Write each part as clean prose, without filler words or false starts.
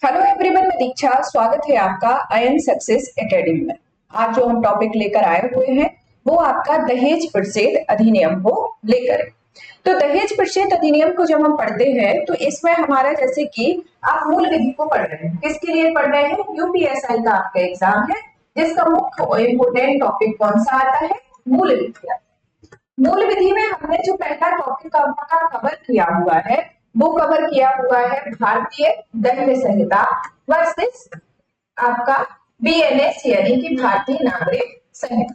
Hello everyone, मैं दीक्षा। स्वागत है आपका आयन सक्सेस एकेडमी में। आज जो हम टॉपिक लेकर आए हुए हैं वो आपका दहेज प्रतिषेध अधिनियम को लेकर है। तो दहेज प्रतिषेध अधिनियम को जब हम पढ़ते हैं तो इसमें हमारा जैसे कि आप मूल विधि को पढ़ रहे हैं। किसके लिए पढ़ रहे हैं? यूपीएसआई का आपका एग्जाम है जिसका मुख्य इंपोर्टेंट टॉपिक कौन सा आता है? मूल विधि। मूल विधि में हमने जो पहला टॉपिक का कवर किया हुआ है वो कवर किया हुआ है भारतीय दंड संहिता वर्सेस आपका बीएनएस यानी कि भारतीय नागरिक संहिता।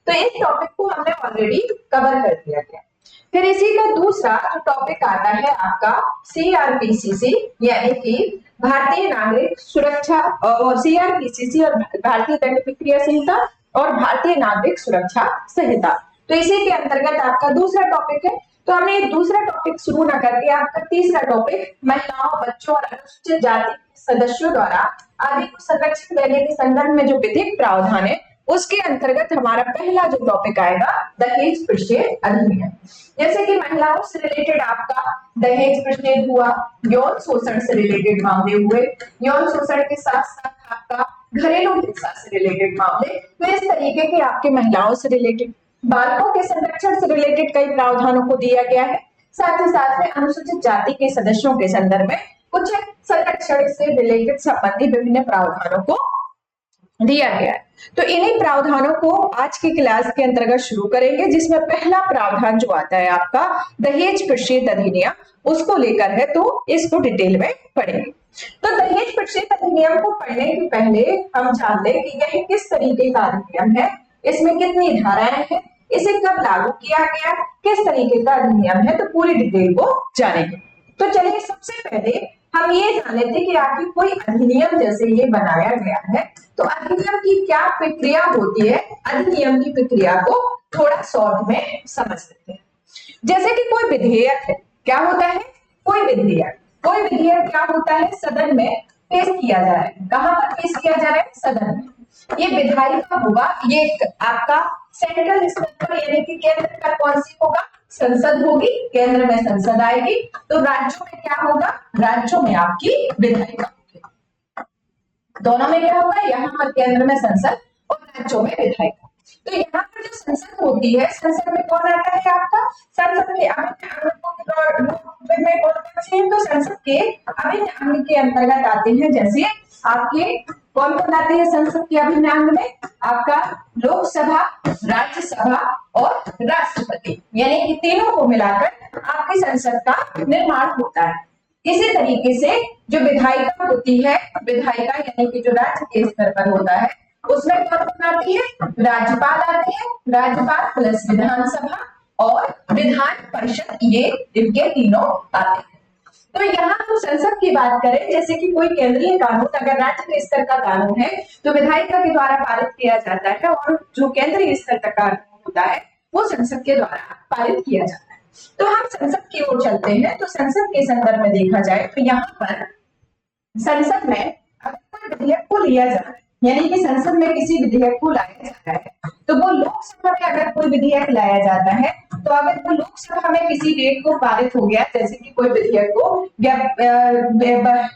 तो इस टॉपिक को हमने ऑलरेडी कवर कर दिया गया। फिर इसी का दूसरा जो टॉपिक आता है आपका सीआरपीसीसी यानी कि भारतीय नागरिक सुरक्षा और सीआरपीसीसी और भारतीय दंड प्रक्रिया संहिता और भारतीय नागरिक सुरक्षा संहिता। तो इसी के अंतर्गत आपका दूसरा टॉपिक है। तो हमने दूसरा टॉपिक शुरू न करके आपका तीसरा टॉपिक महिलाओं, बच्चों और अनुसूचित जाति के सदस्यों द्वारा आदि को संरक्षण देने के संदर्भ में जो विधिक प्रावधान है उसके अंतर्गत हमारा पहला जो टॉपिक आएगा दहेज प्रतिषेध अधिनियम। जैसे कि महिलाओं से रिलेटेड आपका दहेज प्रतिषेध हुआ, यौन शोषण से रिलेटेड मामले हुए, यौन शोषण के साथ साथ आपका घरेलू हिंसा से रिलेटेड मामले, तो इस तरीके के आपके महिलाओं से रिलेटेड, बालकों के संरक्षण से रिलेटेड कई प्रावधानों को दिया गया है। साथ ही साथ में अनुसूचित जाति के सदस्यों के संदर्भ में कुछ संरक्षण से रिलेटेड संबंधी विभिन्न प्रावधानों को दिया गया है। तो इन्हीं प्रावधानों को आज की क्लास के अंतर्गत शुरू करेंगे, जिसमें पहला प्रावधान जो आता है आपका दहेज प्रतिषेध अधिनियम उसको लेकर है। तो इसको डिटेल में पढ़ेंगे। तो दहेज प्रतिषेध अधिनियम को पढ़ने के पहले हम जान लें कि यह किस तरीके का अधिनियम है, इसमें कितनी धाराएं हैं, इसे कब लागू किया गया, किस तरीके का अधिनियम है, तो पूरी डिटेल को जानेंगे। तो चलिए सबसे पहले हम ये जान लेते कि आखिर कोई अधिनियम जैसे ये बनाया गया है तो अधिनियम की क्या प्रक्रिया होती है। अधिनियम की प्रक्रिया को थोड़ा शॉर्ट में समझ लेते हैं। जैसे कि कोई विधेयक है, क्या होता है? कोई विधेयक क्या होता है? सदन में पेश किया जा रहा है। कहां पर पेश किया जा रहा है? सदन में। ये विधायिका होगा, ये आपका सेंट्रल स्तर पर यानी कि केंद्र पर कौन सी होगा? संसद होगी, केंद्र में संसद आएगी। तो राज्यों में क्या होगा? राज्यों में आपकी विधायिका होगी। दोनों में क्या होगा? यहाँ पर केंद्र में संसद और राज्यों में विधायिका। तो यहाँ पर जो संसद होती है, संसद में कौन आता है आपका? संसद के तो संसद के अभिन्न अंग के अंतर्गत आते हैं। जैसे आपके कौन कौन आते हैं संसद के अभिन्न अंग में? आपका लोकसभा, राज्यसभा और राष्ट्रपति, यानी कि तीनों को मिलाकर आपकी संसद का निर्माण होता है। इसी तरीके से जो विधायिका होती है, विधायिका यानी कि जो राज्य के स्तर पर होता है, उसमें कौन कौन आती है? राज्यपाल आती है, राज्यपाल प्लस विधानसभा और विधान परिषद, ये इनके तीनों आते हैं। तो यहाँ हम संसद की बात करें, जैसे कि कोई केंद्रीय कानून अगर राज्य के स्तर का कानून है तो विधायिका के द्वारा पारित किया जाता है, और जो केंद्रीय स्तर का कानून होता है वो संसद के द्वारा पारित किया जाता है। तो हम संसद की ओर चलते हैं। तो संसद के संदर्भ में देखा जाए तो यहाँ पर संसद में अगर कोई विधेयक को लिया जाता है, यानी कि संसद में किसी विधेयक को लाया जाता है, तो वो लोकसभा में अगर कोई विधेयक लाया जाता है तो अगर वो लोकसभा में किसी डेट को पारित हो गया, जैसे कि कोई विधेयक को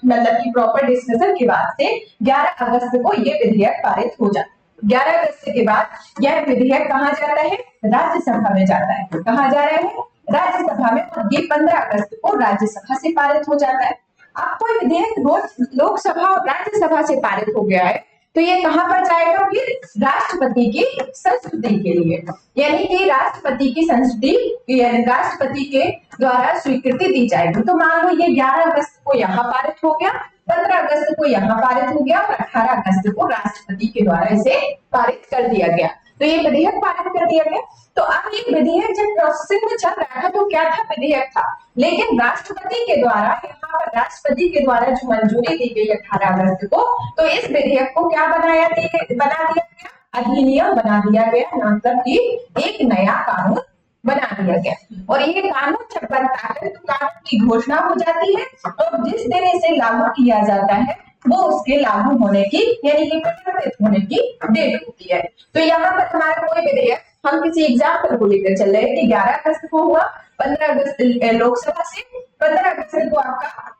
मतलब कि प्रॉपर डिस्कशन के बाद से 11 अगस्त को ये विधेयक पारित हो जाता है। 11 अगस्त के बाद यह विधेयक कहाँ जाता है? राज्यसभा में जाता है। कहाँ जा रहा है? राज्यसभा में। और ये 15 अगस्त को राज्यसभा से पारित हो जाता है। अब कोई विधेयक लोकसभा और राज्यसभा से पारित हो गया है तो ये कहां पर जाएगा? फिर राष्ट्रपति की संस्तुति के लिए, यानी कि राष्ट्रपति की संस्तुति, राष्ट्रपति के द्वारा स्वीकृति दी जाएगी। तो मान लो ये 11 अगस्त को यहाँ पारित हो गया, 15 अगस्त को यहाँ पारित हो गया और 18 अगस्त को राष्ट्रपति के द्वारा इसे पारित कर दिया गया। तो ये विधेयक पारित कर दिया गया। तो अब ये विधेयक जब प्रोसेसिंग में चल रहा था तो क्या था? विधेयक था, लेकिन राष्ट्रपति के द्वारा, यहाँ पर राष्ट्रपति के द्वारा जो मंजूरी दी गई 18 अगस्त को, तो इस विधेयक को क्या बना दिया गया? अधिनियम बना दिया गया, मतलब कि एक नया कानून बना दिया गया। और ये कानून जब बनता है तो कानून की घोषणा हो जाती है और जिस दिन इसे लागू किया जाता है वो उसके लागू होने की यानी कि प्रवर्तित होने की डेट होती है। तो यहाँ पर हमारा कोई विधेयक, हम किसी एग्जाम्पल को लेकर चल रहे हैं कि 11 अगस्त को हुआ, 15 अगस्त लोकसभा से, 15 अगस्त को आपका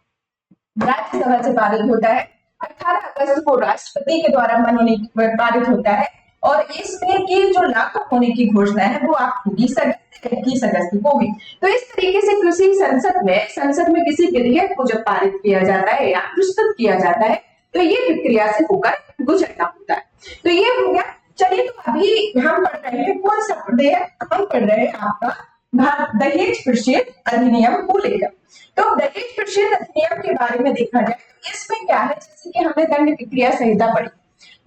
राज्यसभा से पारित होता है। 18 अगस्त को राष्ट्रपति के द्वारा मनोनीत पारित होता है और इसमें की जो लागू होने की घोषणा है वो आपकी 21 अगस्त को होगी। तो इस तरीके से किसी संसद में किसी विधेयक को जब पारित किया जाता है या प्रस्तुत किया जाता है तो ये प्रक्रिया से होकर गुजरना होता है। तो ये हो गया। चलिए, तो अभी हम पढ़ रहे हैं कौन सा विधेयक? हम पढ़ रहे हैं आपका दहेज प्रतिषेध अधिनियम को लेकर। तो दहेज प्रतिषेध अधिनियम के बारे में देखा जाए तो इसमें क्या है, जैसे कि हमने दंड प्रक्रिया संहिता पढ़ी,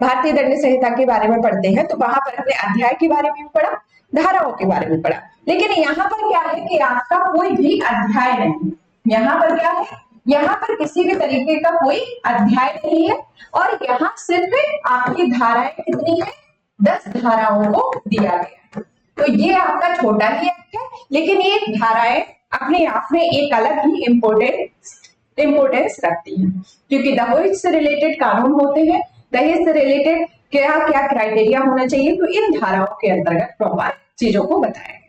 भारतीय दंड संहिता के बारे में पढ़ते हैं तो वहां पर हमने अध्याय के बारे में पढ़ा, धाराओं के बारे में पढ़ा। लेकिन यहाँ पर क्या है कि आपका कोई भी अध्याय नहीं है। यहाँ पर क्या है, यहाँ पर किसी भी तरीके का कोई अध्याय नहीं है और यहाँ सिर्फ आपकी धाराएं कितनी है, 10 धाराओं को दिया गया है। तो ये आपका छोटा ही एक्ट है, लेकिन ये धाराएं अपने आप में एक अलग ही इम्पोर्टेंस रखती है, क्योंकि दहेज से रिलेटेड कानून होते हैं। दहेज से रिलेटेड क्या क्या क्राइटेरिया होना चाहिए, तो इन धाराओं के अंतर्गत प्रॉपर चीजों को बताया गया।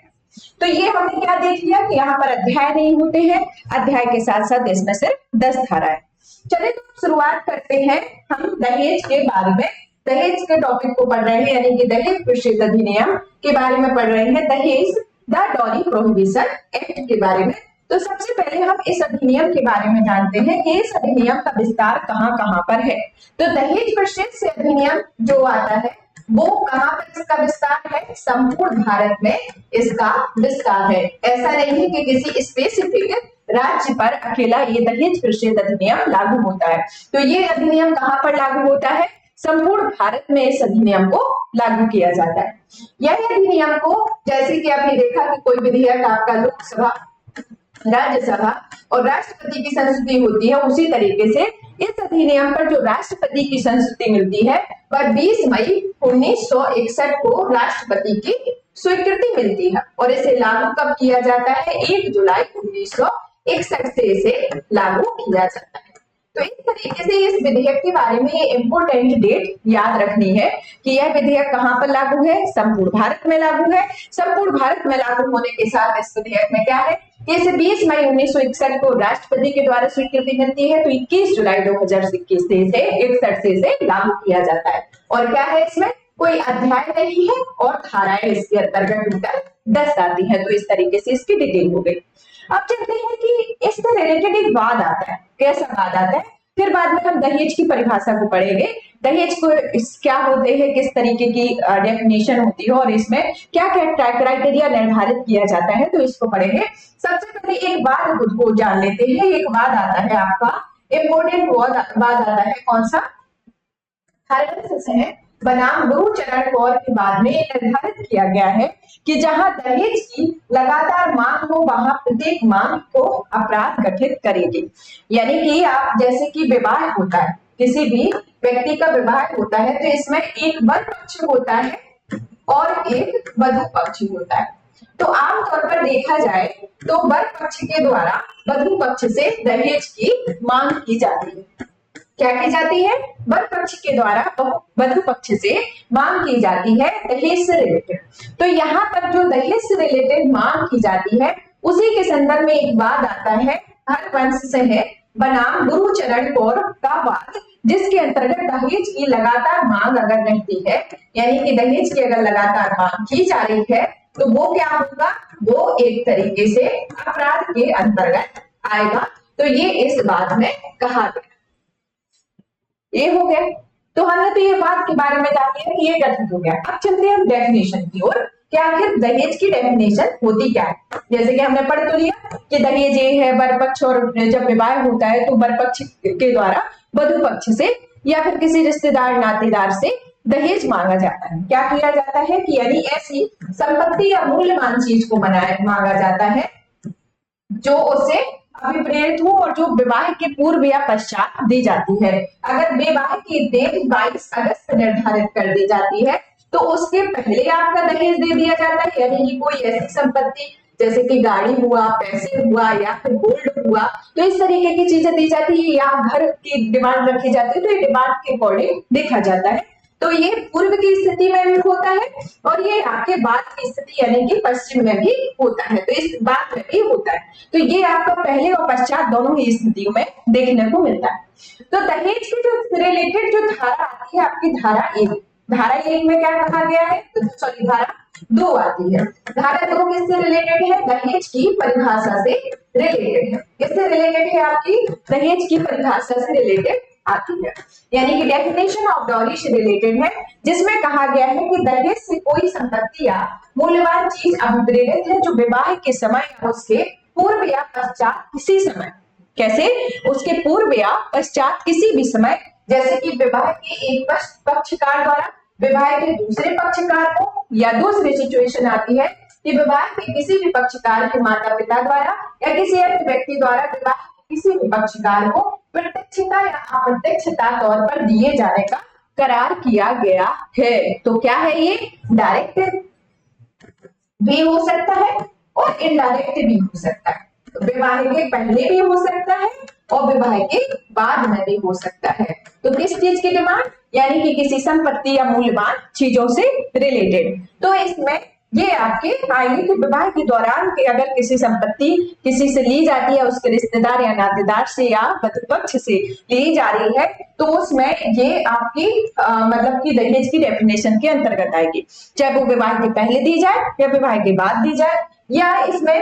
तो ये हमने क्या देख लिया कि यहाँ पर अध्याय नहीं होते हैं, अध्याय के साथ साथ इसमें सिर्फ 10 धाराएं। चलिए, तो शुरुआत करते हैं हम दहेज के बारे में। दहेज के टॉपिक को पढ़ रहे हैं, यानी कि दहेज प्रतिषेध अधिनियम के बारे में पढ़ रहे हैं, दहेज द डॉरी प्रोहिबिशन एक्ट के बारे में। तो सबसे पहले हम इस अधिनियम के बारे में जानते हैं कि इस अधिनियम का विस्तार कहाँ पर है। तो दहेज प्रतिषेध से अधिनियम जो आता है वो कहाँ पर इसका विस्तार है, संपूर्ण भारत में इसका विस्तार है। ऐसा नहीं है कि किसी स्पेसिफिक राज्य पर अकेला ये दहेज प्रतिषेध अधिनियम लागू होता है। तो ये अधिनियम कहाँ पर लागू होता है, संपूर्ण भारत में इस अधिनियम को लागू किया जाता है। यह अधिनियम को, जैसे कि आपने देखा कि कोई विधेयक आपका लोकसभा, राज्यसभा और राष्ट्रपति की संस्तुति होती है, उसी तरीके से इस अधिनियम पर जो राष्ट्रपति की संस्तुति मिलती है वह 20 मई 1961 को राष्ट्रपति की स्वीकृति मिलती है और इसे लागू कब किया जाता है, 1 जुलाई 1961 से इसे लागू किया जाता है। तो इस तरीके से इस विधेयक के बारे में ये इम्पोर्टेंट डेट याद रखनी है कि यह विधेयक कहाँ पर लागू है, संपूर्ण भारत में लागू है। संपूर्ण भारत में लागू होने के साथ इस विधेयक में क्या है, इसे 20 मई 1961 को राष्ट्रपति के द्वारा स्वीकृति मिलती है, तो 21 जुलाई 2021 से इसे लागू किया जाता है। और क्या है, इसमें कोई अध्याय नहीं है और धाराएं इसके अंतर्गत मिलकर 10 आती है। तो इस तरीके से इसकी डिटेल हो गई। अब चलते हैं कि इससे रिलेटेड एक वाद आता है। कैसा वाद आता है, फिर बाद में हम दहेज की परिभाषा को पढ़ेंगे, दहेज को क्या होते हैं, किस तरीके की डेफिनेशन होती है और इसमें क्या क्या क्राइटेरिया निर्धारित किया जाता है, तो इसको पढ़ेंगे। सबसे पहले एक वाद को जान लेते हैं। एक वाद आता है आपका, इम्पोर्टेंट वाद आता है, कौन सा, हरवंश है बनाम गुरुचरण कौर के बाद में निर्धारित किया गया है कि जहां दहेज की लगातार मांग हो वहां प्रत्येक मांग को अपराध गठित करेगी। यानी कि आप, जैसे कि विवाह होता है, किसी भी व्यक्ति का विवाह होता है तो इसमें एक वर पक्ष होता है और एक वधु पक्ष होता है। तो आमतौर पर देखा जाए तो वर पक्ष के द्वारा वधु पक्ष से दहेज की मांग की जाती है। क्या की जाती है, वर पक्ष के द्वारा वधु पक्ष से मांग की जाती है दहेज से रिलेटेड। तो यहाँ पर जो दहेज से रिलेटेड मांग की जाती है उसी के संदर्भ में एक वाद आता है, हरवंश से है बनाम गुरुचरण कौर का वाद, जिसके अंतर्गत दहेज की लगातार मांग अगर रहती है, यानी कि दहेज की अगर लगातार मांग की जा रही है तो वो क्या होगा, वो एक तरीके से अपराध के अंतर्गत आएगा। तो ये इस वाद में कहा गया। ये हो गया। तो हमने तो ये बात के बारे में जान लिया कि ये गठित हो गया। अब चलते हैं हम डेफिनेशन की ओर कि आखिर दहेज की डेफिनेशन होती क्या है। जैसे कि हमने पढ़ तो लिया कि दहेज ये है वर पक्ष, और जब विवाह होता है तो वर पक्ष के द्वारा वधु पक्ष से या फिर किसी रिश्तेदार नातेदार से दहेज मांगा जाता है। क्या किया जाता है कि यानी ऐसी संपत्ति या मूल्यवान चीज को मांगा जाता है जो उसे अभिप्रेरित हो और जो विवाह के पूर्व या पश्चात दी जाती है। अगर विवाह की डेट 22 अगस्त निर्धारित कर दी जाती है तो उसके पहले आपका दहेज दे दिया जाता है। यानी कि कोई ऐसी संपत्ति जैसे कि गाड़ी हुआ, पैसे हुआ या फिर गोल्ड हुआ, तो इस तरीके की चीजें दी जाती है या घर की डिमांड रखी जाती है। तो ये डिमांड के अकॉर्डिंग देखा जाता है। तो ये पूर्व की स्थिति में भी होता है और ये आपके बाद की स्थिति यानी कि पश्चिम में भी होता है, तो इस बाद में भी होता है। तो ये आपका पहले और पश्चात दोनों ही स्थितियों में देखने को मिलता है। तो दहेज के जो रिलेटेड जो धारा आती है आपकी धारा 1, धारा 1 में क्या कहा गया है, सॉरी धारा 2 आती है। धारा 2 किससे रिलेटेड है, दहेज की परिभाषा से रिलेटेड है। किससे रिलेटेड है, आपकी दहेज की परिभाषा से रिलेटेड आती है, यानी कि डेफिनेशन ऑफ डॉरी से रिलेटेड है, जिसमें कहा गया है कि दहेज से कोई संपत्ति या मूल्यवान चीज अभिप्रेरित है जो विवाह के समय या उसके पूर्व या पश्चात किसी समय, कैसे, उसके पूर्व या पश्चात किसी भी समय, जैसे कि विवाह के एक पक्षकार द्वारा विवाह के दूसरे पक्षकार को, या दूसरी सिचुएशन आती है कि विवाह के किसी भी पक्षकार के माता पिता द्वारा या किसी अन्य व्यक्ति द्वारा विवाह के किसी भी पक्षकार को प्रत्यक्षता या अप्रत्यक्षता तौर पर दिए जाने का करार किया गया है। तो क्या है ये, डायरेक्ट भी हो सकता है और इनडायरेक्ट भी हो सकता है। तो विवाह के पहले भी हो सकता है और विवाह के बाद में भी हो सकता है। तो किस चीज की डिमांड, यानी कि किसी संपत्ति या मूल्यवान चीजों से रिलेटेड। तो इसमें ये आपके आएंगे कि विवाह के दौरान के अगर किसी संपत्ति किसी से ली जाती है, उसके रिश्तेदार या नातेदार से या वधू पक्ष से ली जा रही है, तो उसमें ये आपकी मतलब कि दहेज की डेफिनेशन के अंतर्गत आएगी, चाहे वो विवाह के पहले दी जाए या विवाह के बाद दी जाए, या इसमें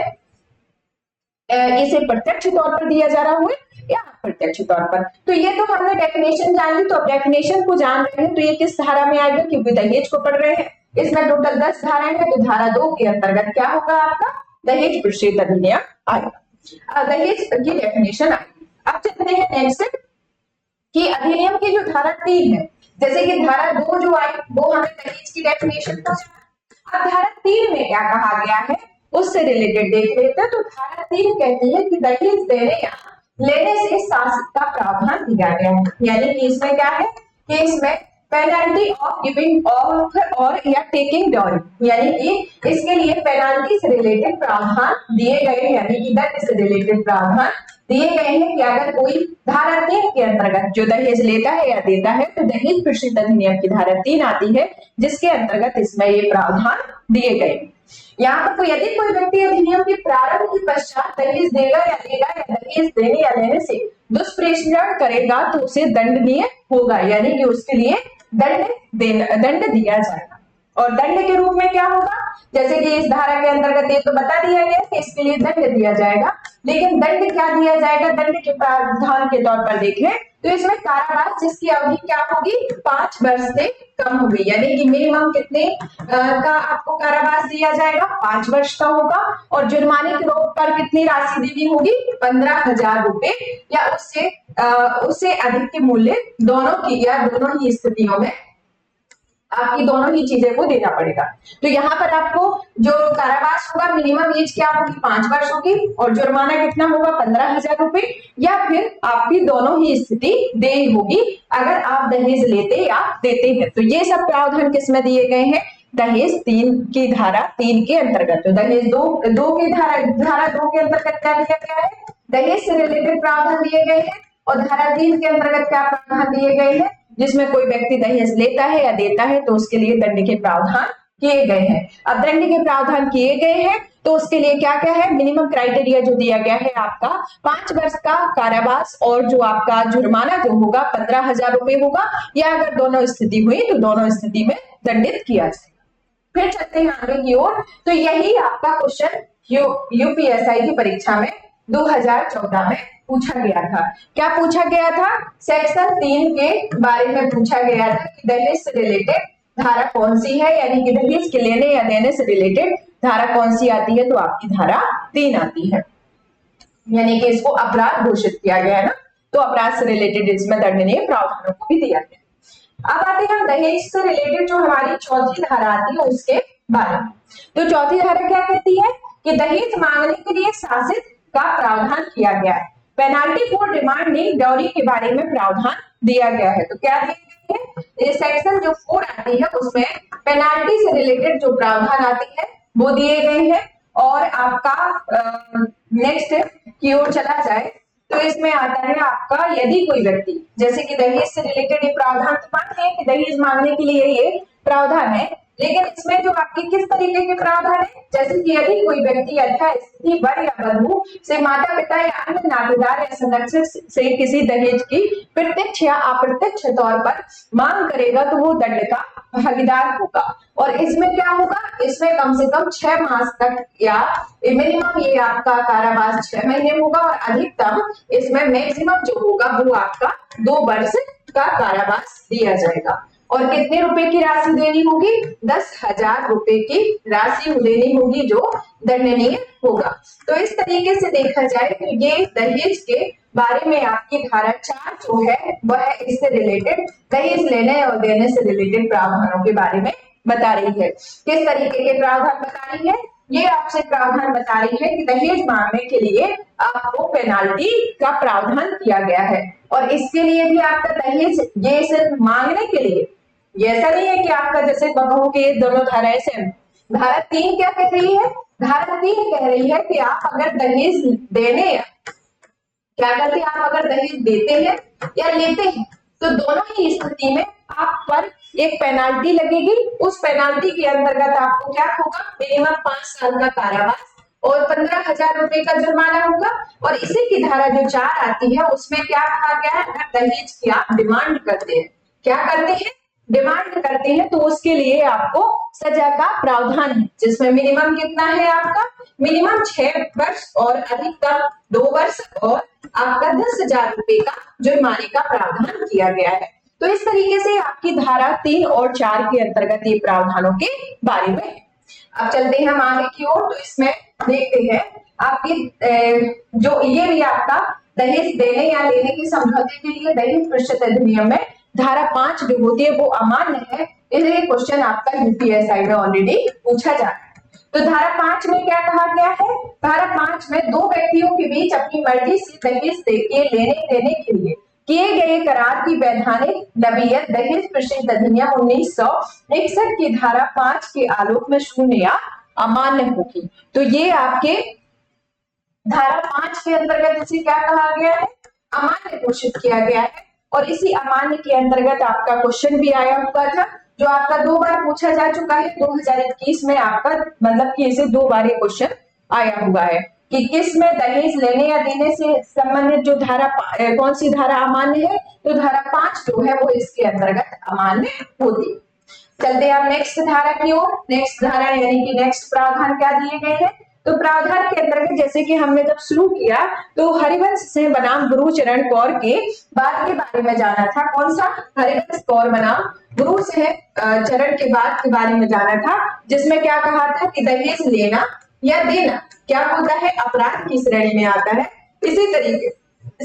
इसे प्रत्यक्ष तौर पर दिया जा रहा हो या अप्रत्यक्ष तौर पर। तो ये तो हमने डेफिनेशन जान ली, तो अब डेफिनेशन को जान रहे हैं तो ये किस धारा में आएगा, क्योंकि दहेज को पढ़ रहे हैं। इसमें टोटल 10 धाराएं हैं, तो धारा 2 के अंतर्गत क्या होगा, आपका दहेज प्रतिषेध अधिनियम आएगा, दहेज की डेफिनेशन आएगी। अब चलते हैं नेक्स्ट कि अधिनियम की जो धारा 3 है, जैसे कि धारा 2 जो आई वो हमें दहेज की डेफिनेशन को जाना। अब धारा 3 में क्या कहा गया है उससे रिलेटेड देख लेते हैं। तो धारा 3 कहती है कि दहेज देने या लेने से शासन का प्रावधान दिया गया है, यानी कि इसमें क्या है कि इसमें पेनल्टी ऑफ गिविंग ऑफ और या टेकिंग डॉरी, यानी कि इसके लिए पेनल्टी से रिलेटेड प्रावधान दिए गए हैं, यानी कि दंड से रिलेटेड प्रावधान दिए गए हैं कि अगर कोई धारा 3 के अंतर्गत जो दहेज लेता है या देता है तो दहेज प्रतिषेध अधिनियम की धारा 3 आती है, जिसके अंतर्गत इसमें ये प्रावधान दिए गए। यहाँ पर यदि कोई व्यक्ति अधिनियम के प्रारंभ के पश्चात दहेज देगा या लेगा या दहेज देने या लेने से दुष्प्रेषण करेगा तो उसे दंडनीय होगा, यानी कि उसके लिए दंड दिया जाएगा। और दंड के रूप में क्या होगा, जैसे कि इस धारा के अंतर्गत ये तो बता दिया गया कि इसके लिए दंड दिया जाएगा, लेकिन दंड क्या दिया जाएगा, दंड के प्रावधान के तौर पर देखें तो इसमें कारावास जिसकी अवधि क्या होगी 5 वर्ष से कम होगी, यानी कि मिनिमम कितने का आपको कारावास दिया जाएगा 5 वर्ष का होगा, और जुर्माने के रूप पर कितनी राशि देनी होगी 15,000 रुपए या उससे अधिक के मूल्य, दोनों की या दोनों ही स्थितियों में आपकी दोनों ही चीजें को देना पड़ेगा। तो यहाँ पर आपको जो कारावास होगा मिनिमम एज क्या होगी 5 वर्ष होगी और जुर्माना कितना होगा 15,000 रुपए, या फिर आपकी दोनों ही स्थिति देनी होगी अगर आप दहेज लेते या देते हैं। तो ये सब प्रावधान किसमें दिए गए हैं, दहेज 3 की धारा 3 के अंतर्गत। तो दहेज 2 की धारा 2 के अंतर्गत क्या दिया गया है, दहेज से रिलेटेड प्रावधान दिए गए हैं, और धारा 3 के अंतर्गत क्या प्रावधान दिए गए हैं, जिसमें कोई व्यक्ति दहेज लेता है या देता है तो उसके लिए दंड के प्रावधान किए गए हैं। अब दंड के प्रावधान किए गए हैं तो उसके लिए क्या क्या है, मिनिमम क्राइटेरिया जो दिया गया है आपका 5 वर्ष का कारावास, और जो आपका जुर्माना जो होगा 15,000 रुपए होगा, या अगर दोनों स्थिति हुई तो दोनों स्थिति में दंडित किया जाएगा। फिर चलते हैं आगे की ओर। तो यही आपका क्वेश्चन यूपीएसआई की परीक्षा में 2014 में पूछा गया था। क्या पूछा गया था, सेक्शन 3 के बारे में पूछा गया था कि दहेज से रिलेटेड धारा कौन सी है, यानी कि दहेज के लेने या देने से रिलेटेड धारा कौन सी आती है, तो आपकी धारा 3 आती है, यानी कि इसको अपराध घोषित किया गया है ना, तो अपराध से रिलेटेड इसमें दंडनीय प्रावधानों को भी दिया गया। अब आते हैं दहेज से रिलेटेड जो हमारी चौथी धारा आती है उसके बारे में। तो चौथी धारा क्या कहती है कि दहेज मांगने के लिए शासित का प्रावधान किया गया है, पेनाल्टी फॉर डिमांडिंग डॉरी के बारे में प्रावधान दिया गया है। तो क्या दिया गया है, ये सेक्शन जो 4 आती है उसमें पेनाल्टी से रिलेटेड जो प्रावधान आती है वो दिए गए हैं। और आपका नेक्स्ट की ओर चला जाए तो इसमें आता है आपका, यदि कोई व्यक्ति, जैसे कि दहेज से रिलेटेड ये प्रावधान तो मानते हैं कि दहेज मांगने के लिए ये प्रावधान है, लेकिन इसमें जो आपके किस तरीके के प्रावधान है, जैसे कि यदि कोई व्यक्ति यथास्थिति वर या वधू से माता पिता या अन्य नातेदार या संरक्षक से किसी दहेज की प्रत्यक्ष या अप्रत्यक्ष तौर पर मांग करेगा तो वो दंड का भागीदार होगा। और इसमें क्या होगा, इसमें कम से कम 6 मास तक या मिनिमम ये आपका कारावास 6 महीने होगा और अधिकतम इसमें मैक्सिमम जो होगा वो आपका 2 वर्ष का कारावास दिया जाएगा। और कितने रुपए की राशि देनी होगी, 10,000 रुपए की राशि देनी होगी जो दंडनीय होगा। तो इस तरीके से देखा जाए तो ये दहेज के बारे में आपकी धारा 4 जो है वह इससे रिलेटेड, दहेज लेने और देने से रिलेटेड प्रावधानों के बारे में बता रही है। किस तरीके के प्रावधान बता रही है, ये आपसे प्रावधान बता रही है कि दहेज मांगने के लिए आपको पेनाल्टी का प्रावधान किया गया है। और इसके लिए भी आपका दहेज ये सिर्फ मांगने के लिए, ये ऐसा नहीं है कि आपका जैसे कहो कि दोनों धाराएं सेम। धारा 3 क्या कह रही है, धारा 3 कह रही है कि आप अगर दहेज देने या क्या करते हैं, आप अगर दहेज देते हैं या लेते हैं तो दोनों ही स्थिति में आप पर एक पेनाल्टी लगेगी। उस पेनाल्टी के अंतर्गत आपको क्या होगा, मिनिमम 5 साल का कारावास और 15,000 रुपए का जुर्माना होगा। और इसी की धारा जो 4 आती है उसमें क्या कहा गया है, अगर दहेज की आप डिमांड करते हैं, क्या करते हैं, डिमांड करते हैं, तो उसके लिए आपको सजा का प्रावधान है, जिसमें मिनिमम कितना है आपका, मिनिमम 6 वर्ष और अधिकतम 2 वर्ष और आपका 10,000 रुपए का जुर्माने का प्रावधान किया गया है। तो इस तरीके से आपकी धारा 3 और 4 के अंतर्गत ये प्रावधानों के बारे में है। अब चलते हैं हम आगे की ओर, तो इसमें देखते हैं आपकी जो ये भी आपका दहेज देने या लेने के समझौते के लिए दहेज प्रतिशत अधिनियम में धारा 5 जो होती है वो अमान्य है। इसलिए क्वेश्चन आपका यूपीएसआई में ऑलरेडी पूछा जा रहा है। तो धारा 5 में क्या कहा गया है, धारा 5 में 2 व्यक्तियों के बीच अपनी मर्जी से दहेज के लेने देने के लिए किए गए करार की वैधानिक नवीयत दहेज प्रतिशत अधिनियम 1961 की धारा 5 के आलोक में शून्य या अमान्य होगी। तो ये आपके धारा 5 के अंतर्गत इसे क्या कहा गया है, अमान्य घोषित किया गया है। और इसी अमान्य के अंतर्गत आपका क्वेश्चन भी आया हुआ था, जो आपका 2 बार पूछा जा चुका है। 2021 में आपका मतलब कि इसे 2 बार ये क्वेश्चन आया हुआ है कि किस में दहेज लेने या देने से संबंधित जो धारा कौन सी धारा अमान्य है, तो धारा 5 जो है वो इसके अंतर्गत अमान्य होती है। चलते हैं नेक्स्ट धारा की ओर। नेक्स्ट धारा यानी कि नेक्स्ट प्रावधान क्या दिए गए हैं, तो प्रावधान के अंतर्गत जैसे कि हमने जब शुरू किया तो हरिवंश सिंह बनाम गुरुचरण कौर के बाद के बारे में जाना था। कौन सा, हरिवंश कौर बनाम गुरु सिंह चरण के बाद के बारे में जाना था, जिसमें क्या कहा था कि दहेज लेना या देना क्या होता है, अपराध की श्रेणी में आता है। इसी तरीके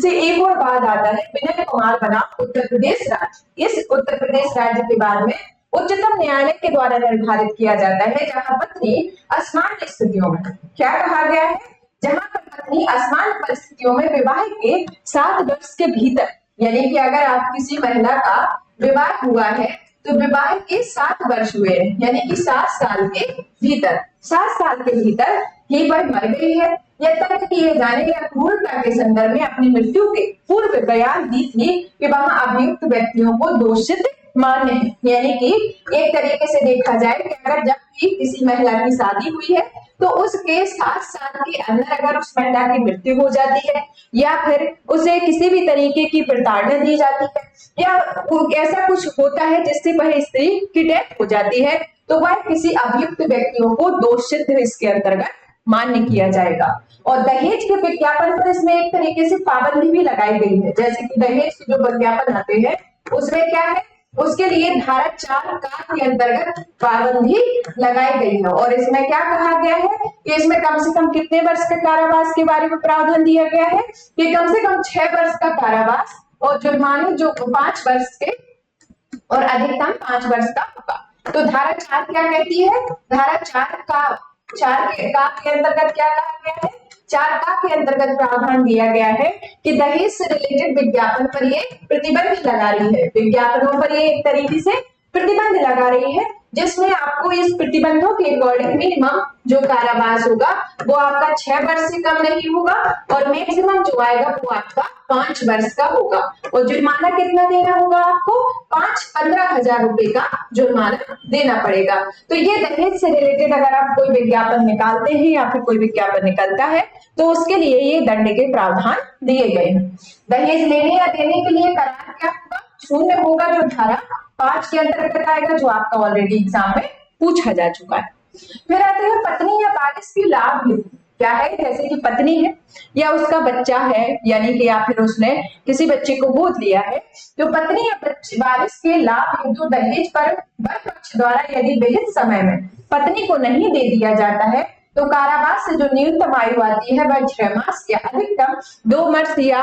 से एक और बात आता है विनय कुमार बनाम उत्तर प्रदेश राज्य। इस उत्तर प्रदेश राज्य के बाद में उच्चतम न्यायालय के द्वारा निर्धारित किया जाता है, जहां पत्नी असमान स्थितियों में, क्या कहा गया है, जहां पर पत्नी असमान परिस्थितियों में विवाह के 7 वर्ष के भीतर, यानी कि अगर आप किसी महिला का विवाह हुआ है तो विवाह के 7 वर्ष हुए हैं, यानी कि 7 साल के भीतर, 7 साल के भीतर ही वह मर गई है या तर्क किए जाने या क्रूरता के संदर्भ में अपनी मृत्यु के पूर्व बयान दी थी कि वहां अभियुक्त व्यक्तियों को दोषित मान्य है। यानी कि एक तरीके से देखा जाए कि अगर जब भी किसी महिला की शादी हुई है तो उसके 7 साल के अंदर अगर उस महिला की मृत्यु हो जाती है या फिर उसे किसी भी तरीके की प्रताड़ना दी जाती है या ऐसा कुछ होता है जिससे वह स्त्री की डेथ हो जाती है, तो वह किसी अभियुक्त व्यक्तियों को दोषित इसके अंतर्गत मान्य किया जाएगा। और दहेज के विज्ञापन पर इसमें एक तरीके से पाबंदी भी लगाई गई है, जैसे कि दहेज के जो विज्ञापन आते हैं उसमें क्या है, उसके लिए धारा 4 का के अंतर्गत पाबंदी लगाई गई है। और इसमें क्या कहा गया है कि इसमें कम से कम कितने वर्ष के कारावास के बारे में प्रावधान दिया गया है कि कम से कम 6 वर्ष का कारावास और जुर्माने जो 5 वर्ष के और अधिकतम 5 वर्ष का होगा। तो धारा 4 क्या कहती है, धारा 4 के अंतर्गत क्या कहा गया है, 4 का के अंतर्गत प्रावधान दिया गया है कि दहेज से रिलेटेड विज्ञापन पर ये प्रतिबंध लगा रही है, विज्ञापनों पर ये एक तरीके से प्रतिबंध लगा रही है जिसमें आपको इस प्रतिबंधों के अकॉर्डिंग मिनिमम जो कारावास होगा वो आपका 6 वर्ष से कम नहीं होगा और मैक्सिमम जो आएगा वो आपका 5 वर्ष का होगा। और जुर्माना कितना देना होगा आपको? 15,000 रुपए का जुर्माना देना पड़ेगा। तो ये दहेज से रिलेटेड अगर आप कोई विज्ञापन निकालते हैं या फिर कोई विज्ञापन निकलता है तो उसके लिए ये दंड के प्रावधान दिए गए हैं। दहेज लेने या देने के लिए करार क्या होगा? शून्य होगा, जो धारा 5 के अंतर्गत आएगा, जो आपका ऑलरेडी एग्जाम में पूछा जा चुका है। फिर आते हैं पत्नी या वारिस की लाभ हेतु। क्या है? जैसे कि पत्नी है या उसका बच्चा है, यानी कि या फिर उसने किसी बच्चे को गोद लिया है, तो पत्नी या वारिस के लाभ हेतु दहेज पर वर पक्ष द्वारा यदि विहित समय में पत्नी को नहीं दे दिया जाता है तो कारावास से जो न्यूनतम आयु आती है वह 6 मास या अधिकतम 2 वर्ष या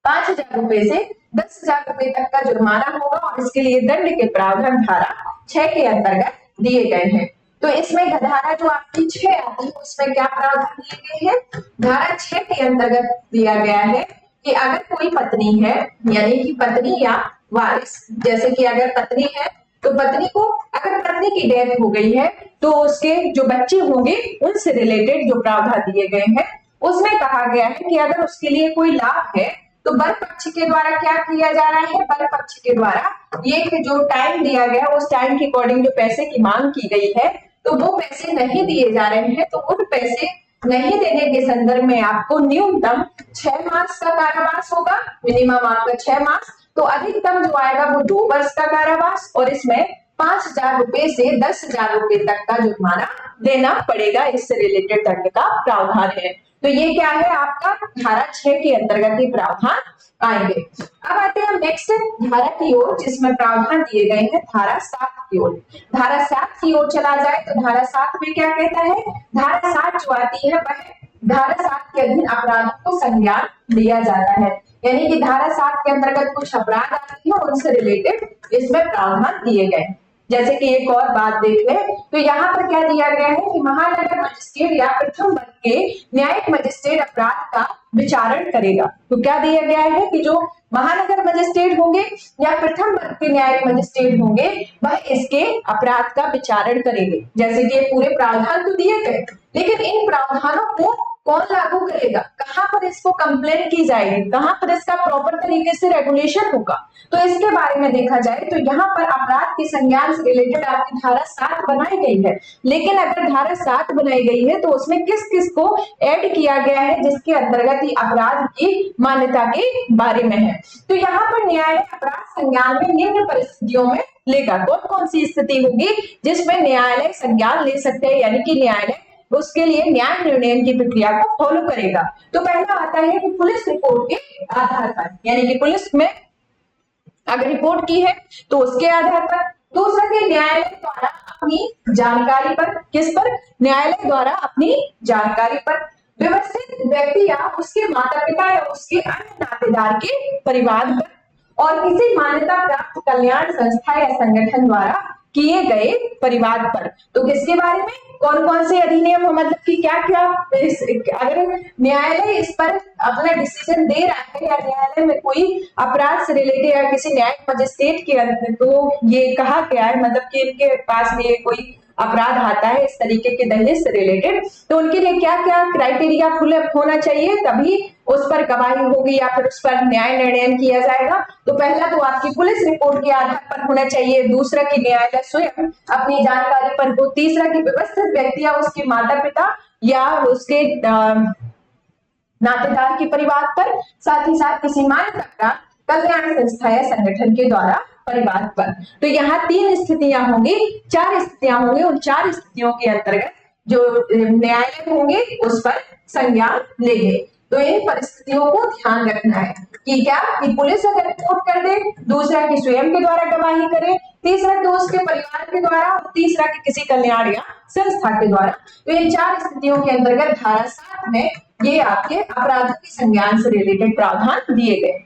5,000 रुपए से 10,000 रुपए तक का जुर्माना होगा और इसके लिए दंड के प्रावधान धारा 6 के अंतर्गत दिए गए हैं। तो इसमें धारा जो आपकी 6 आती है उसमें क्या प्रावधान दिए गए हैं? धारा 6 के अंतर्गत दिया गया है कि अगर कोई पत्नी है, यानी कि पत्नी या वारिस, जैसे कि अगर पत्नी है तो पत्नी को अगर पत्नी की डेथ हो गई है तो उसके जो बच्चे होंगे उनसे रिलेटेड जो प्रावधान दिए गए हैं उसमें कहा गया है कि अगर उसके लिए कोई लाभ है तो वर पक्ष के द्वारा क्या किया जा रहा है? वर पक्ष के द्वारा ये जो टाइम दिया गया उस टाइम के अकॉर्डिंग जो पैसे की मांग की गई है तो वो पैसे नहीं दिए जा रहे हैं, तो उन पैसे नहीं देने के संदर्भ में आपको न्यूनतम 6 मास का कारावास होगा, मिनिमम आपका 6 मास, तो अधिकतम जो आएगा वो 2 वर्ष का कारावास और इसमें 5,000 रुपए से 10,000 रुपए तक का जुर्माना देना पड़ेगा। इससे रिलेटेड दंड का प्रावधान है। तो ये क्या है? आपका धारा 6 के अंतर्गत ये प्रावधान आएंगे। अब आते हैं नेक्स्ट धारा की ओर जिसमें प्रावधान दिए गए हैं धारा 7 की ओर। धारा 7 की ओर चला जाए तो धारा 7 में क्या कहता है? धारा 7 जो आती है वह धारा 7 के अधीन अपराधों को संज्ञान लिया जाता है, यानी कि धारा 7 के अंतर्गत कुछ अपराध आते हैं उनसे रिलेटेड इसमें प्रावधान दिए गए। जैसे कि एक और बात देख ले तो यहाँ पर क्या दिया गया है कि महानगर मजिस्ट्रेट या प्रथम वर्ग के न्यायिक मजिस्ट्रेट अपराध का विचारण करेगा। तो क्या दिया गया है कि जो महानगर मजिस्ट्रेट होंगे या प्रथम वर्ग के न्यायिक मजिस्ट्रेट होंगे वह इसके अपराध का विचारण करेंगे। जैसे कि ये पूरे प्रावधान तो दिए गए, लेकिन इन प्रावधानों को कौन लागू करेगा? कहां पर इसको कंप्लेन की जाएगी? कहां पर इसका प्रॉपर तरीके से रेगुलेशन होगा? तो इसके बारे में देखा जाए तो यहाँ पर अपराध के संज्ञान से रिलेटेड आपकी धारा 7 बनाई गई है, लेकिन अगर धारा 7 बनाई गई है तो उसमें किस किस को ऐड किया गया है जिसके अंतर्गत ये अपराध की मान्यता के बारे में है। तो यहाँ पर न्यायालय अपराध संज्ञान में निम्न परिस्थितियों में लेगा। कौन कौन सी स्थिति होगी जिसमें न्यायालय संज्ञान ले सकते हैं, यानी कि न्यायालय उसके लिए न्याय निर्णय की प्रक्रिया को फॉलो करेगा। तो पहला आता है कि पुलिस रिपोर्ट के आधार पर, यानी कि पुलिस में अगर रिपोर्ट की है तो उसके आधार पर। दूसरा कि न्यायालय द्वारा अपनी जानकारी पर, किस पर? न्यायालय द्वारा अपनी जानकारी पर व्यवस्थित व्यक्ति या उसके माता पिता या उसके अन्य नातेदार के परिवार पर और किसी मान्यता प्राप्त कल्याण संस्था या संगठन द्वारा किए गए परिवाद पर। तो किसके बारे में? कौन कौन से अधिनियम, मतलब कि क्या क्या अगर न्यायालय इस पर अपना डिसीजन दे रहा है या न्यायालय में कोई अपराध से रिलेटेड या किसी न्यायिक मजिस्ट्रेट के अंदर तो ये कहा गया है, मतलब कि इनके पास में कोई अपराध आता है इस तरीके के दहेज से रिलेटेड, तो उनके लिए क्या क्या क्राइटेरिया फुलअप होना चाहिए तभी उस पर गवाही होगी या फिर उस पर न्याय निर्णय किया जाएगा। तो पहला तो आपकी पुलिस रिपोर्ट के आधार पर होना चाहिए, दूसरा कि न्यायालय स्वयं अपनी जानकारी पर हो, तीसरा कि व्यवस्थित व्यक्ति या उसके माता पिता या उसके नातेदार के परिवार पर, साथ ही साथ किसी मान्यता प्राप्त कल्याण संस्था या संगठन के द्वारा परिवार पर। तो यहाँ 3 स्थितियां होंगी, 4 स्थितियां होंगी, उन 4 स्थितियों के अंतर्गत जो न्यायालय होंगे उस पर संज्ञान लेंगे। तो इन परिस्थितियों को ध्यान रखना है कि क्या कि पुलिस अगर रिपोर्ट कर दे, दूसरा कि स्वयं के द्वारा गवाही करे, तीसरा कि उसके परिवार के द्वारा और तीसरा कि किसी कल्याण या संस्था के द्वारा। तो इन 4 स्थितियों के अंतर्गत धारा 7 में ये आपके अपराधों के संज्ञान से रिलेटेड प्रावधान दिए गए।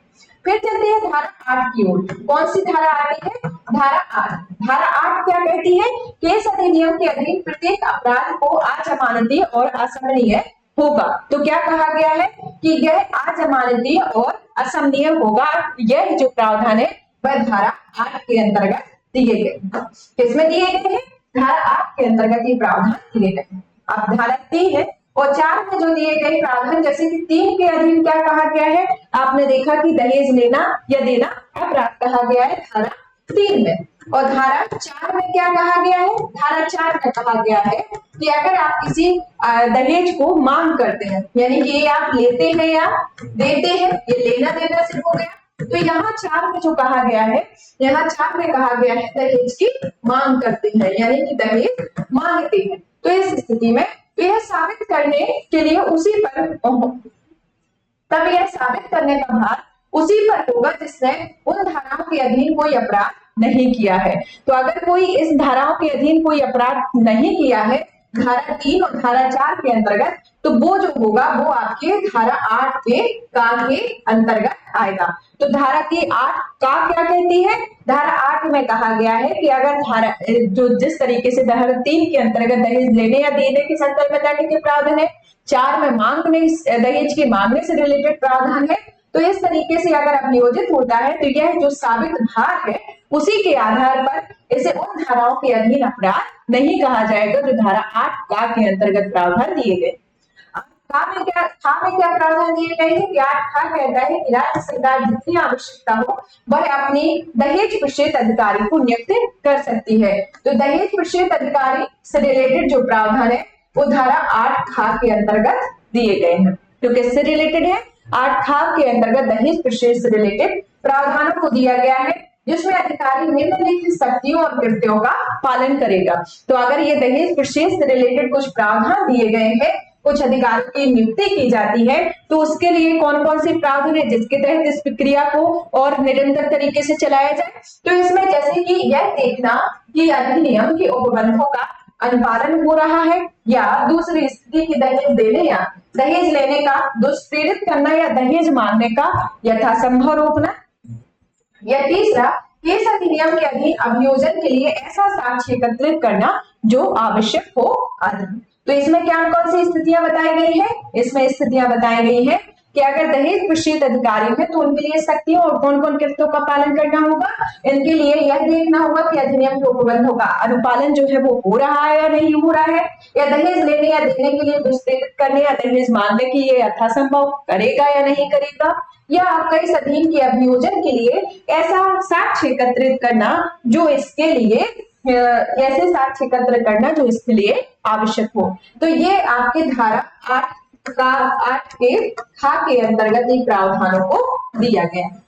फिर चलते हैं धारा 8 की ओर। कौन सी धारा आती है? धारा 8। धारा 8 क्या कहती है? केस अधिनियम के अधीन प्रत्येक अपराध को अजमानती और असमनीय होगा। तो क्या कहा गया है कि यह अजमानती और असमनीय होगा। यह जो प्रावधान है वह धारा 8 के अंतर्गत दिए गए। किसमें दिए गए हैं? धारा 8 के अंतर्गत ये प्रावधान दिए गए हैं। अब धारा 3 है और 4 में जो दिए गए प्रावधान, जैसे कि 3 के अधीन क्या कहा गया है, आपने देखा कि दहेज लेना या देना अपराध कहा गया है धारा 3 में। और धारा 4 में क्या कहा गया है? धारा 4 में कहा गया है कि अगर आप किसी दहेज को मांग करते हैं, यानी कि ये आप लेते हैं या देते हैं, ये लेना देना सिर्फ हो गया। तो यहाँ 4 में जो कहा गया है, यहाँ 4 में कहा गया है दहेज की मांग करते हैं, यानी कि दहेज मांगते हैं। तो इस स्थिति में तो यह साबित करने के लिए उसी पर, तब यह साबित करने का भार उसी पर होगा जिसने उन धाराओं के अधीन कोई अपराध नहीं किया है। तो अगर कोई इस धाराओं के अधीन कोई अपराध नहीं किया है, धारा 3 और धारा 4 के अंतर्गत, तो वो जो होगा वो आपके धारा 8 के का के अंतर्गत आएगा। तो धारा की 8 का क्या कहती है? धारा 8 में कहा गया है कि अगर धारा जो जिस तरीके से धारा 3 के अंतर्गत दहेज लेने या देने के संदर्भ में दंड के प्रावधान है, 4 में मांगने दहेज के मांगने से रिलेटेड प्रावधान है। तो इस तरीके से अगर अभियोजित होता है तो यह जो साबित भार है उसी के आधार पर इसे उन धाराओं के अधीन अपराध नहीं कहा जाएगा जो धारा 8 का के अंतर्गत प्रावधान दिए गए। खा में क्या प्रावधान दिए गए हैं कि 8 खा कहता है कि राज्य सरकार जितनी आवश्यकता हो वह अपनी दहेज प्रक्षेप अधिकारी को नियुक्त कर सकती है। तो दहेज प्रक्षेप अधिकारी से रिलेटेड जो प्रावधान है वो धारा 8 खा के अंतर्गत दिए गए हैं। तो किससे रिलेटेड है? 8 खा के अंतर्गत दहेज प्रक्षेप से रिलेटेड प्रावधानों को दिया गया है, जिसमें अधिकारी निम्नलिखित शक्तियों और कृत्यों का पालन करेगा। तो अगर ये दहेज प्रक्षेप से रिलेटेड कुछ प्रावधान दिए गए हैं, कुछ अधिकारियों की नियुक्ति की जाती है, तो उसके लिए कौन कौन से प्रावधान है जिसके तहत इस प्रक्रिया को और निरंतर तरीके से चलाया जाए। तो इसमें जैसे कि यह देखना कि अधिनियम के उपबंधों का अनुपालन हो रहा है, या दूसरी स्थिति की दहेज देने या दहेज लेने का दुष्प्रेरित करना या दहेज मांगने का यथासंभव रोकना, या तीसरा केस अधिनियम के अधीन अभियोजन के लिए ऐसा साक्ष्य एकत्रित करना जो आवश्यक हो आदि। तो इसमें क्या कौन सी स्थितियां बताई गई है? इसमें स्थितियां बताई गई है कि अगर दहेज प्रक्षेप अधिकारी है तो उनके लिए शक्तियों और कौन कौन कृत्यों का पालन करना होगा। इनके लिए यह देखना होगा कि अधिनियम के उपबंधों का अनुपालन जो है वो हो रहा है या नहीं हो रहा है, या दहेज लेने या देने के लिए दुष्प्रेरित करने या दहेज मांगने की ये यथासंभव करेगा या नहीं करेगा, या आपका इस अधीन के अभियोजन के लिए ऐसा साक्ष्य एकत्रित करना जो इसके लिए ऐसे साक्ष्य एकत्र करना जो इसके लिए आवश्यक हो। तो ये आपके धारा 8 के खा के अंतर्गत इन प्रावधानों को दिया गया है।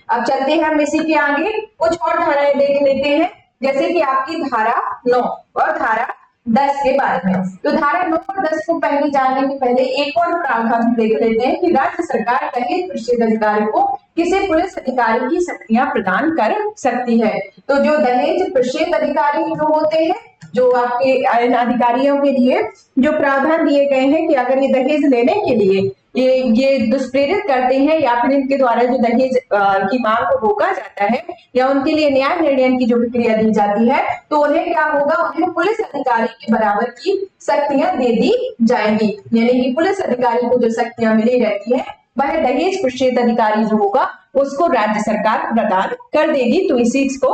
अब चलते हैं हम इसी के आगे कुछ और धाराएं देख लेते हैं, जैसे कि आपकी धारा 9 और धारा 10 के बारे में। तो धारा 9 और 10 को पहले जानने के पहले एक और प्रावधान देख लेते हैं कि राज्य सरकार दहेज प्रक्षेप अधिकारी को किसी पुलिस अधिकारी की शक्तियां प्रदान कर सकती है। तो जो दहेज प्रक्षेप अधिकारी जो होते हैं, जो आपके अधिकारियों के लिए जो प्रावधान दिए गए हैं कि अगर ये दहेज लेने के लिए ये दुष्प्रेरित करते हैं या फिर इनके द्वारा जो दहेज की मांग को रोका जाता है या उनके लिए न्याय निर्णय की जो प्रक्रिया दी जाती है, तो उन्हें क्या होगा, उन्हें पुलिस अधिकारी के बराबर की शक्तियां दे दी जाएंगी। यानी कि पुलिस अधिकारी को जो शक्तियां मिली रहती है वह दहेज प्रक्षेप अधिकारी जो होगा उसको राज्य सरकार प्रदान कर देगी। तो इसी को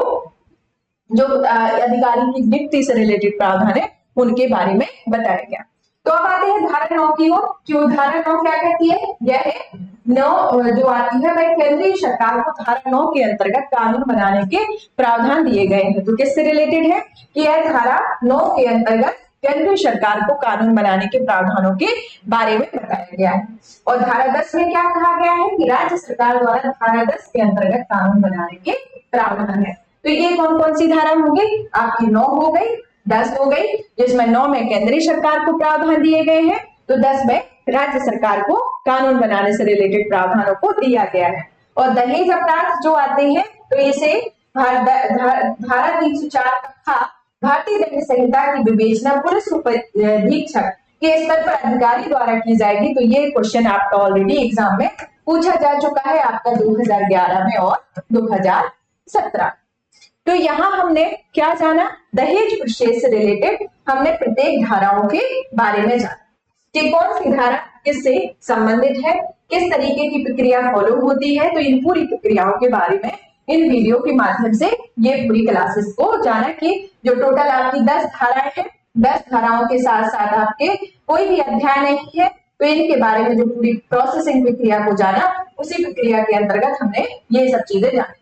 जो अधिकारी की नियुक्ति से रिलेटेड प्रावधान है उनके बारे में बताया गया। तो अब आते हैं धारा 9 की ओर। क्यों धारा 9 क्या कहती है? यह है 9 जो आती है वह केंद्रीय सरकार को धारा 9 के अंतर्गत कानून बनाने के प्रावधान दिए गए हैं। तो किससे रिलेटेड है कि यह धारा 9 के अंतर्गत केंद्रीय सरकार को कानून बनाने के प्रावधानों के बारे में बताया गया है। और धारा 10 में क्या कहा गया है कि राज्य सरकार द्वारा धारा 10 के अंतर्गत कानून बनाने के प्रावधान है। तो ये कौन कौन सी धारा होगी? आपकी 9 हो गई, 10 हो गई, जिसमें 9 में केंद्रीय सरकार को प्रावधान दिए गए हैं, तो 10 में राज्य सरकार को कानून बनाने से रिलेटेड प्रावधानों को दिया गया है। और दहेज अपराध जो आते हैं तो इसे धारा 304 का भारतीय दंड संहिता की विवेचना पुलिस अधीक्षक के स्तर पर अधिकारी द्वारा की जाएगी। तो ये क्वेश्चन आपका ऑलरेडी एग्जाम में पूछा जा चुका है, आपका 2011 में और 2017। तो यहाँ हमने क्या जाना? दहेज प्रक्षेप से रिलेटेड हमने प्रत्येक धाराओं के बारे में जाना कि कौन सी धारा किससे संबंधित है, किस तरीके की प्रक्रिया फॉलो होती है। तो इन पूरी प्रक्रियाओं के बारे में इन वीडियो के माध्यम से ये पूरी क्लासेस को जाना कि जो टोटल आपकी 10 धाराएं हैं, 10 धाराओं के साथ साथ आपके कोई भी अध्याय नहीं है, तो इनके बारे में जो पूरी प्रोसेसिंग प्रक्रिया को जाना, उसी प्रक्रिया के अंतर्गत हमने ये सब चीजें जानी।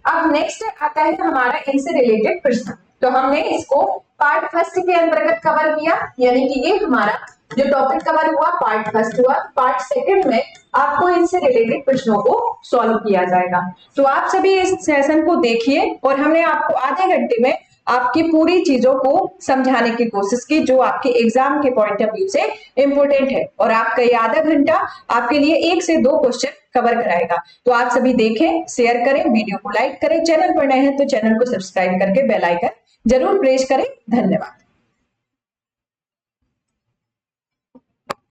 अब नेक्स्ट आता है हमारा इनसे रिलेटेड प्रश्न। तो हमने इसको पार्ट फर्स्ट के अंतर्गत कवर किया, यानी कि ये हमारा जो टॉपिक कवर हुआ पार्ट फर्स्ट हुआ। पार्ट सेकंड में आपको इनसे रिलेटेड प्रश्नों को सॉल्व किया जाएगा। तो आप सभी इस सेशन को देखिए और हमने आपको आधे घंटे में आपकी पूरी चीजों को समझाने की कोशिश की जो आपके एग्जाम के पॉइंट ऑफ व्यू से इंपॉर्टेंट है, और आपका ये आधा घंटा आपके लिए 1 से 2 क्वेश्चन कवर कराएगा। तो आप सभी देखें, शेयर करें, वीडियो को लाइक करें, चैनल पर नए हैं तो चैनल को सब्सक्राइब करके बेल आइकन जरूर प्रेस करें। धन्यवाद।